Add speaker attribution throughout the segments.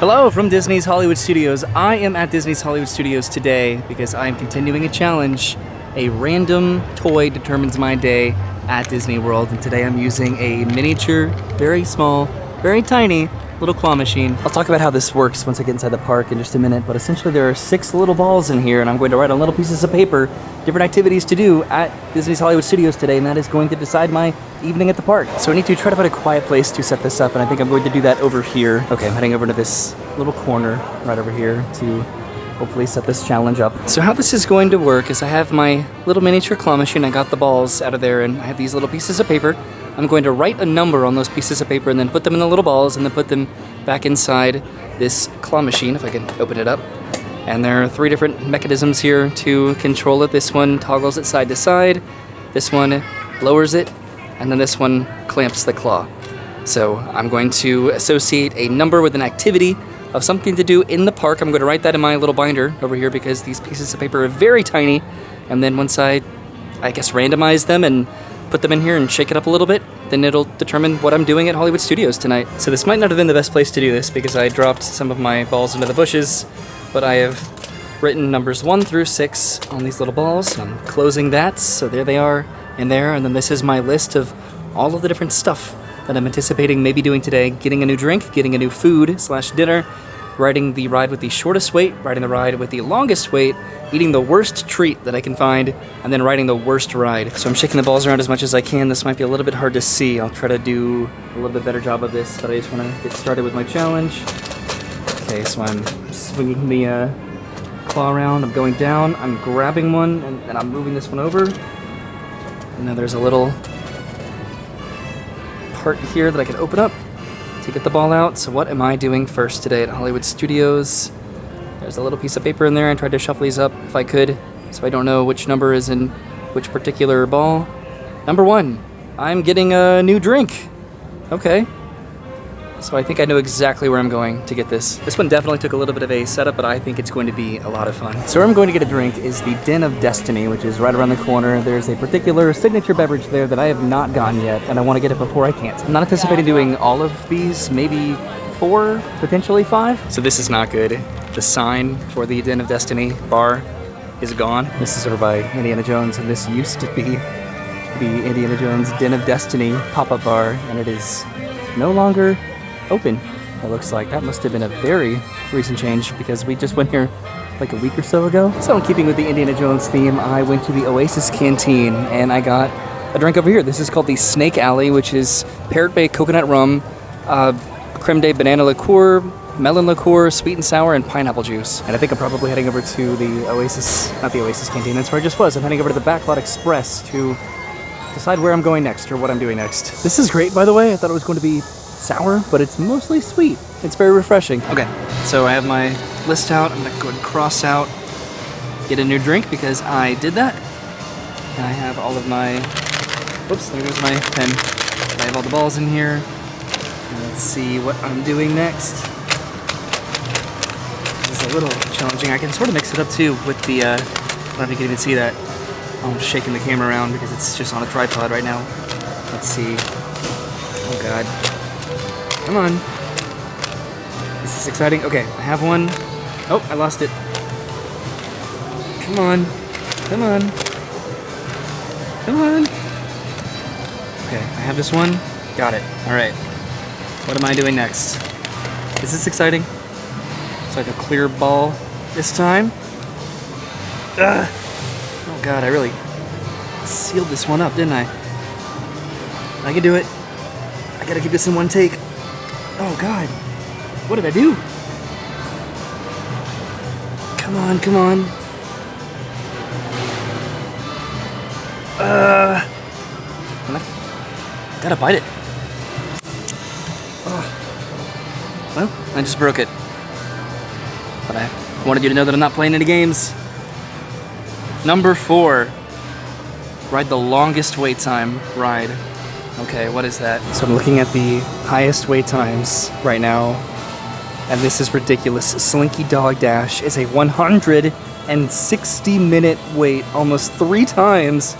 Speaker 1: Hello from Disney's Hollywood Studios. I am at Disney's Hollywood Studios today because I am continuing a challenge. A random toy determines my day at Disney World, and today I'm using a miniature, very small, very tiny little claw machine. I'll talk about how this works once I get inside the park in just a minute, but essentially there are 6 little balls in here, and I'm going to write on little pieces of paper different activities to do at Disney's Hollywood Studios today, and that is going to decide my evening at the park. So I need to try to find a quiet place to set this up, and I think I'm going to do that over here. Okay, I'm heading over to this little corner right over here to hopefully set this challenge up. So how this is going to work is I have my little miniature claw machine. I got the balls out of there, and I have these little pieces of paper. I'm going to write a number on those pieces of paper and then put them in the little balls and then put them back inside this claw machine, if I can open it up. And there are 3 different mechanisms here to control it. This one toggles it side to side, this one lowers it, and then this one clamps the claw. So I'm going to associate a number with an activity of something to do in the park. I'm going to write that in my little binder over here because these pieces of paper are very tiny. And then once I guess randomize them and put them in here and shake it up a little bit, then it'll determine what I'm doing at Hollywood Studios tonight. So this might not have been the best place to do this because I dropped some of my balls into the bushes, but I have written numbers 1 through 6 on these little balls. I'm closing that, so there they are in there, and then this is my list of all of the different stuff that I'm anticipating maybe doing today. Getting a new drink, getting a new food/dinner, riding the ride with the shortest wait, riding the ride with the longest wait, eating the worst treat that I can find, and then riding the worst ride. So I'm shaking the balls around as much as I can. This might be a little bit hard to see. I'll try to do a little bit better job of this, but I just want to get started with my challenge. Okay, so I'm swinging the claw around. I'm going down. I'm grabbing one, and I'm moving this one over. And now there's a little part here that I can open up to get the ball out. So what am I doing first today at Hollywood Studios? There's a little piece of paper in there. I tried to shuffle these up if I could, so I don't know which number is in which particular ball. Number 1, I'm getting a new drink. Okay. So I think I know exactly where I'm going to get this. This one definitely took a little bit of a setup, but I think it's going to be a lot of fun. So where I'm going to get a drink is the Den of Destiny, which is right around the corner. There's a particular signature beverage there that I have not gotten yet, and I want to get it before I can't. I'm not anticipating doing all of these, maybe 4, potentially 5. So this is not good. The sign for the Den of Destiny bar is gone. This is over by Indiana Jones, and this used to be the Indiana Jones Den of Destiny pop-up bar, and it is no longer open. It looks like that must have been a very recent change because we just went here like a week or so ago. So in keeping with the Indiana Jones theme, I went to the Oasis Canteen and I got a drink over here. This is called the Snake Alley, which is Parrot Bay coconut rum, creme de banana liqueur, melon liqueur, sweet and sour, and pineapple juice. And I think I'm probably heading over to the Oasis, not the Oasis Canteen, that's where I just was. I'm heading over to the Backlot Express to decide where I'm going next or what I'm doing next. This is great, by the way. I thought it was going to be sour, but it's mostly sweet. It's very refreshing. Okay, so I have my list out. I'm gonna go ahead and cross out, get a new drink because I did that. And I have all of my, whoops, there goes my pen. I have all the balls in here. And let's see what I'm doing next. This is a little challenging. I can sort of mix it up too with the, I don't know if you can even see that. I'm shaking the camera around because it's just on a tripod right now. Let's see. Oh God. Come on. This is exciting. Okay, I have one. Oh, I lost it. Come on. Come on. Come on. Okay, I have this one. Got it. All right. What am I doing next? Is this exciting? It's like a clear ball this time. Ugh. Oh God, I really sealed this one up, didn't I? I can do it. I gotta keep this in one take. Oh God, what did I do? Come on, come on. Gotta bite it. Oh. Well, I just broke it. But I wanted you to know that I'm not playing any games. Number 4, ride the longest wait time ride. Okay, what is that? So I'm looking at the highest wait times right now, and this is ridiculous. Slinky Dog Dash is a 160-minute wait, almost 3 times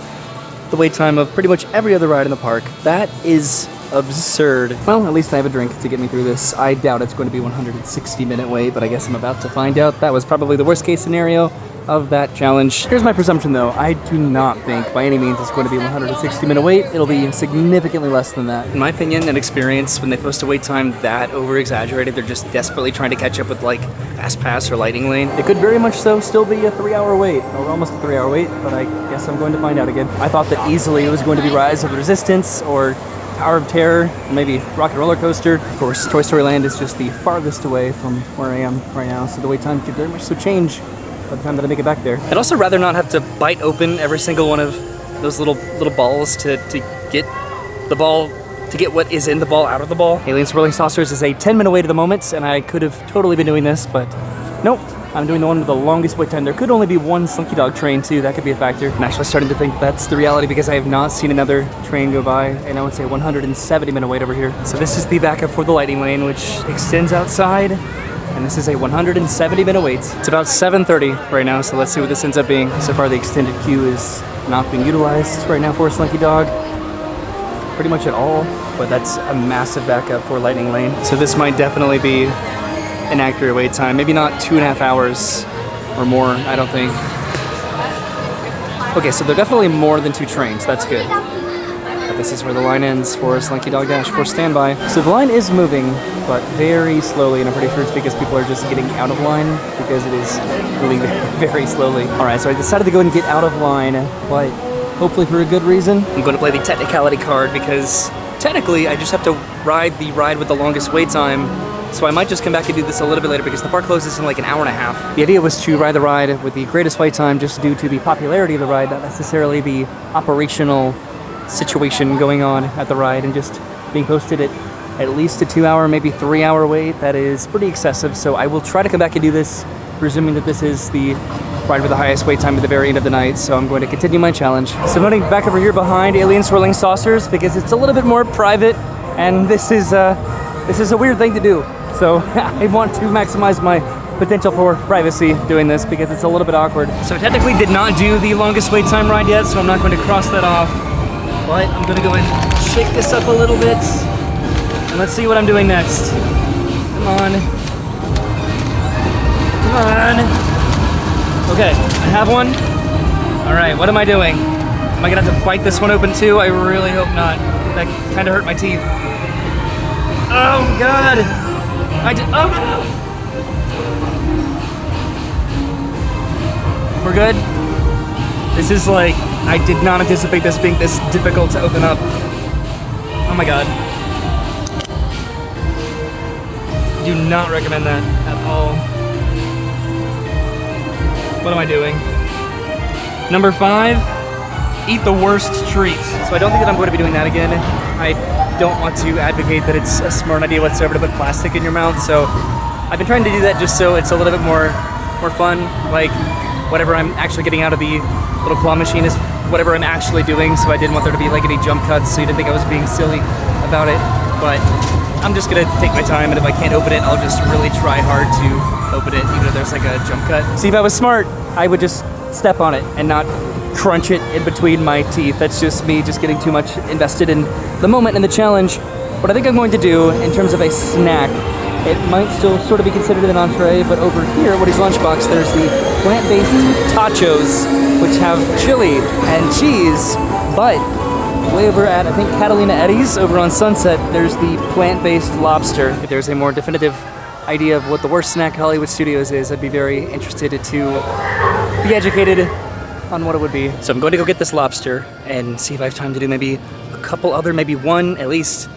Speaker 1: the wait time of pretty much every other ride in the park. That is absurd. Well, at least I have a drink to get me through this. I doubt it's going to be 160-minute wait, but I guess I'm about to find out. That was probably the worst case scenario of that challenge. Here's my presumption though. I do not think by any means it's going to be 160-minute wait. It'll be significantly less than that. In my opinion and experience, when they post a wait time that over-exaggerated, they're just desperately trying to catch up with like Fast Pass or Lightning Lane. It could very much so still be a 3-hour wait, or almost a 3-hour wait, but I guess I'm going to find out again. I thought that easily it was going to be Rise of the Resistance or Tower of Terror, maybe Rocket Roller Coaster. Of course, Toy Story Land is just the farthest away from where I am right now, so the wait time could very much so change by the time that I make it back there. I'd also rather not have to bite open every single one of those little balls to get the ball, to get what is in the ball out of the ball. Alien Swirling Saucers is a 10-minute wait at the moment, and I could have totally been doing this, but nope. I'm doing the one with the longest wait time. There could only be one Slinky Dog train too, that could be a factor. I'm actually starting to think that's the reality because I have not seen another train go by, and I would say 170-minute wait over here. So this is the backup for the Lightning Lane, which extends outside, and this is a 170-minute wait. It's about 7:30 right now, so let's see what this ends up being. So far the extended queue is not being utilized right now for Slinky Dog, pretty much at all, but that's a massive backup for Lightning Lane. So this might definitely be an accurate wait time. Maybe not 2.5 hours or more, I don't think. Okay, so they're definitely more than 2 trains, that's good. But this is where the line ends for Slinky Dog Dash for standby. So the line is moving, but very slowly, and I'm pretty sure it's because people are just getting out of line because it is moving very slowly. All right, so I decided to go and get out of line, but hopefully for a good reason. I'm going to play the technicality card because technically I just have to ride the ride with the longest wait time. So I might just come back and do this a little bit later because the park closes in like an hour and a half. The idea was to ride the ride with the greatest wait time just due to the popularity of the ride, not necessarily the operational situation going on at the ride, and just being posted at least a 2-hour, maybe 3-hour wait. That is pretty excessive. So I will try to come back and do this, presuming that this is the ride with the highest wait time at the very end of the night. So I'm going to continue my challenge. So I'm running back over here behind Alien Swirling Saucers because it's a little bit more private, and this is a weird thing to do. So I want to maximize my potential for privacy doing this because it's a little bit awkward. So I technically did not do the longest wait time ride yet, so I'm not going to cross that off. But I'm going to go and shake this up a little bit, and let's see what I'm doing next. Come on. Come on. Okay, I have one. All right, what am I doing? Am I going to have to bite this one open too? I really hope not. That kind of hurt my teeth. Oh, God. Oh no! We're good? This is like, I did not anticipate this being this difficult to open up. Oh my God. Do not recommend that at all. What am I doing? Number 5, eat the worst treat. So I don't think that I'm going to be doing that again. I don't want to advocate that it's a smart idea whatsoever to put plastic in your mouth, so I've been trying to do that just so it's a little bit more fun, like whatever I'm actually getting out of the little claw machine is whatever I'm actually doing, so I didn't want there to be like any jump cuts so you didn't think I was being silly about it, but I'm just gonna take my time, and if I can't open it, I'll just really try hard to open it, even if there's like a jump cut. See, if I was smart, I would just step on it and not crunch it in between my teeth. That's just me just getting too much invested in the moment and the challenge. What I think I'm going to do in terms of a snack, it might still sort of be considered an entree, but over here at Woody's Lunchbox, there's the plant-based tachos, which have chili and cheese, but way over at, I think, Catalina Eddie's over on Sunset, there's the plant-based lobster. If there's a more definitive idea of what the worst snack at Hollywood Studios is, I'd be very interested to be educated on what it would be. So I'm going to go get this lobster and see if I have time to do maybe a couple other, maybe one at least,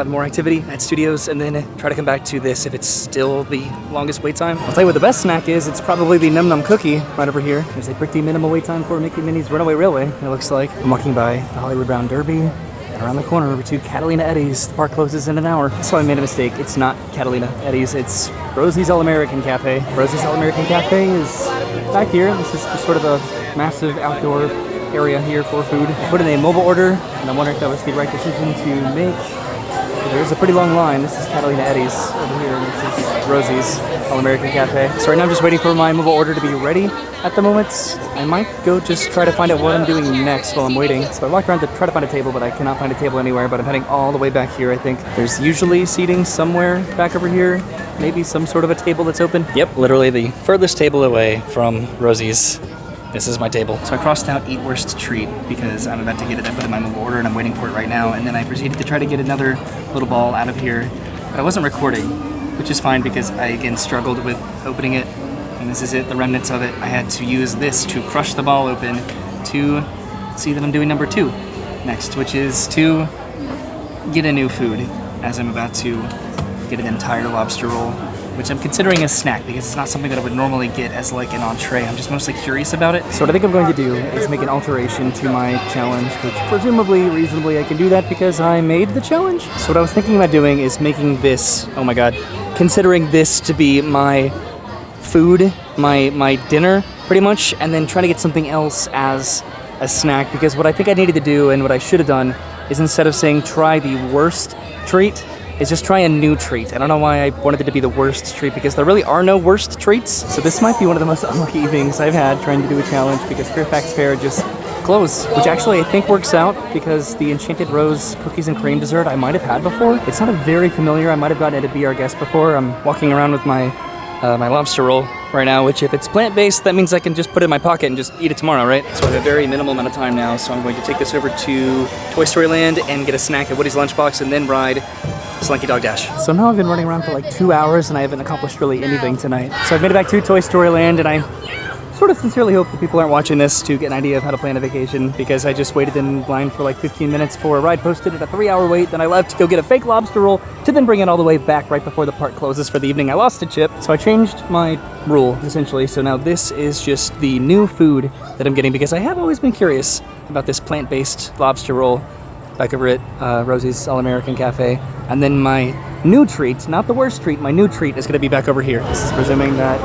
Speaker 1: more activity at studios, and then try to come back to this if it's still the longest wait time. I'll tell you what the best snack is. It's probably the Num Num Cookie right over here. There's a pretty minimal wait time for Mickey Minnie's Runaway Railway, it looks like. I'm walking by the Hollywood Brown Derby, and around the corner over to Catalina Eddie's. The park closes in an hour. So I made a mistake. It's not Catalina Eddie's, it's Rosie's All-American Cafe. Rosie's All-American Cafe is back here. This is just sort of a massive outdoor area here for food. I put in a mobile order, and I'm wondering if that was the right decision to make. There's a pretty long line. This is Catalina Eddie's over here. This is Rosie's All-American Cafe. So right now I'm just waiting for my mobile order to be ready at the moment. I might go just try to find out what I'm doing next while I'm waiting. So I walked around to try to find a table, but I cannot find a table anywhere, but I'm heading all the way back here, I think. There's usually seating somewhere back over here. Maybe some sort of a table that's open. Yep, literally the furthest table away from Rosie's. This is my table. So I crossed out Eat Worst Treat because I'm about to get it. I put in my mobile order and I'm waiting for it right now. And then I proceeded to try to get another little ball out of here. But I wasn't recording, which is fine because I, again, struggled with opening it. And this is it, the remnants of it. I had to use this to crush the ball open to see that I'm doing number 2 next, which is to get a new food as I'm about to get an entire lobster roll, which I'm considering a snack because it's not something that I would normally get as like an entree. I'm just mostly curious about it. So what I think I'm going to do is make an alteration to my challenge, which presumably, reasonably, I can do that because I made the challenge. So what I was thinking about doing is making this, oh my god, considering this to be my food, my dinner, pretty much, and then trying to get something else as a snack, because what I think I needed to do and what I should have done is instead of saying try the worst treat, is just try a new treat. I don't know why I wanted it to be the worst treat because there really are no worst treats. So this might be one of the most unlucky evenings I've had trying to do a challenge because Fairfax Fair just closed, which actually I think works out because the Enchanted Rose cookies and cream dessert I might have had before. It's not a very familiar, I might have gotten it to be our guest before. I'm walking around with my my lobster roll right now, which if it's plant-based, that means I can just put it in my pocket and just eat it tomorrow, right? So I have a very minimal amount of time now, so I'm going to take this over to Toy Story Land and get a snack at Woody's Lunchbox and then ride Slinky Dog Dash. So now I've been running around for like 2 hours and I haven't accomplished really anything tonight. So I've made it back to Toy Story Land and I sort of sincerely hope that people aren't watching this to get an idea of how to plan a vacation because I just waited in line for like 15 minutes for a ride posted at a 3-hour wait. Then I left to go get a fake lobster roll to then bring it all the way back right before the park closes for the evening. I lost a chip, so I changed my rule essentially. So now this is just the new food that I'm getting because I have always been curious about this plant-based lobster roll back over at Rosie's All-American Cafe. And then my new treat, not the worst treat, my new treat is going to be back over here. This is presuming that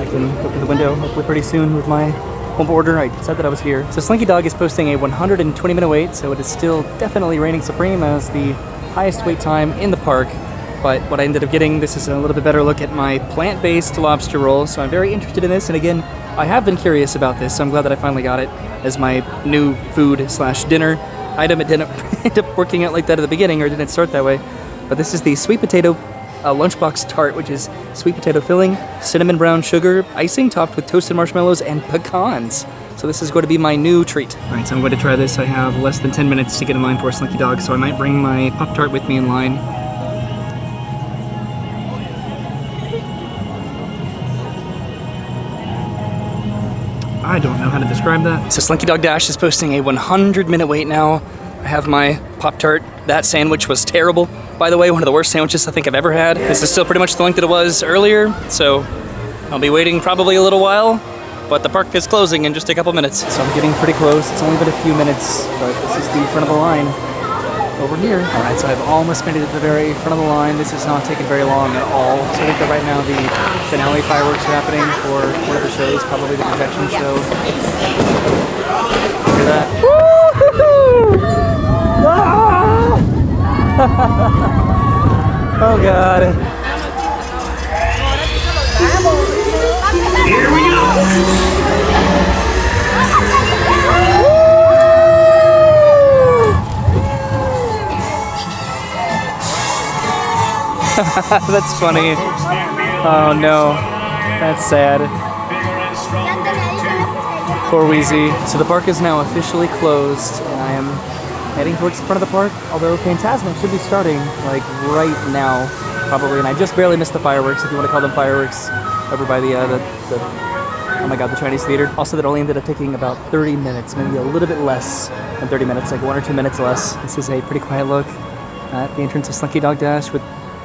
Speaker 1: I can go through the window hopefully pretty soon with my home order. I said that I was here. So Slinky Dog is posting a 120-minute wait, so it is still definitely reigning supreme as the highest wait time in the park. But what I ended up getting, this is a little bit better look at my plant-based lobster roll, so I'm very interested in this. And again, I have been curious about this, so I'm glad that I finally got it as my new food/dinner item. It didn't end up working out like that at the beginning, or didn't start that way. But this is the sweet potato lunchbox tart, which is sweet potato filling, cinnamon brown sugar icing topped with toasted marshmallows and pecans. So this is going to be my new treat. All right, so I'm going to try this. I have less than 10 minutes to get in line for a Slinky Dog, so I might bring my Pop-Tart with me in line. I don't know how to describe that. So Slinky Dog Dash is posting a 100-minute wait now. I have my Pop-Tart. That sandwich was terrible. By the way, one of the worst sandwiches I think I've ever had. This is still pretty much the length that it was earlier, so I'll be waiting probably a little while, but the park is closing in just a couple minutes. So I'm getting pretty close. It's only been a few minutes, but this is the front of the line over here. All right, so I've almost made it to the very front of the line. This is not taking very long at all. So I think that right now the finale fireworks are happening for one of the shows, probably the projection show. Hear that? Woo-hoo-hoo! Oh god.
Speaker 2: Here we go!
Speaker 1: That's funny. Oh no. That's sad. Poor Wheezy. So the park is now officially closed and I am heading towards the front of the park, although Phantasmic should be starting like right now, probably, and I just barely missed the fireworks, if you want to call them fireworks, over by the oh my god, the Chinese theater. Also, that only ended up taking about 30 minutes, maybe a little bit less than 30 minutes, like 1 or 2 minutes less. This is a pretty quiet look at the entrance of Slinky Dog Dash with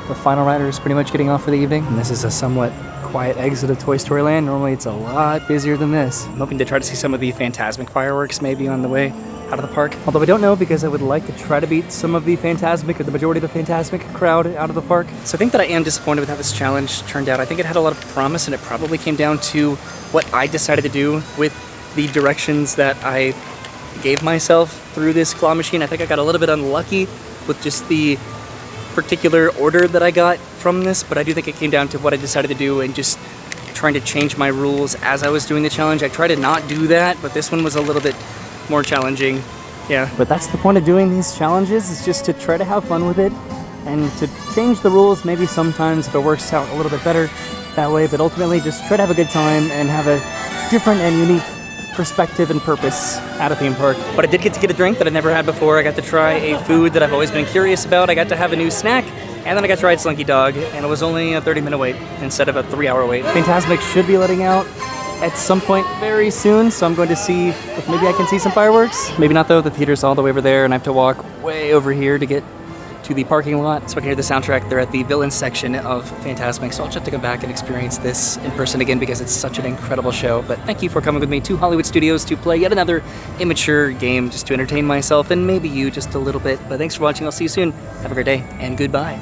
Speaker 1: the final riders pretty much getting off for the evening. And this is a somewhat quiet exit of Toy Story Land. Normally it's a lot busier than this. I'm hoping to try to see some of the Phantasmic fireworks maybe on the way out of the park. Although I don't know because I would like to try to beat some of the Phantasmic, or the majority of the Phantasmic crowd out of the park. So I think that I am disappointed with how this challenge turned out. I think it had a lot of promise and it probably came down to what I decided to do with the directions that I gave myself through this claw machine. I think I got a little bit unlucky with just the particular order that I got from this, but I do think it came down to what I decided to do and just trying to change my rules as I was doing the challenge. I tried to not do that, but this one was a little bit more challenging. Yeah, but that's the point of doing these challenges, is just to try to have fun with it and to change the rules maybe sometimes if it works out a little bit better that way, but ultimately just try to have a good time and have a different and unique perspective and purpose at a theme park. But I did get to get a drink that I'd never had before. I got to try a food that I've always been curious about. I got to have a new snack, and then I got to ride Slinky Dog, and it was only a 30-minute wait instead of a 3-hour wait. Fantasmic should be letting out at some point very soon, so I'm going to see if maybe I can see some fireworks. Maybe not though, the theater's all the way over there, and I have to walk way over here to get to the parking lot so I can hear the soundtrack. They're at the villain section of Fantasmic, so I'll just have to go back and experience this in person again because it's such an incredible show. But thank you for coming with me to Hollywood Studios to play yet another immature game just to entertain myself and maybe you just a little bit. But thanks for watching. I'll see you soon. Have a great day and goodbye.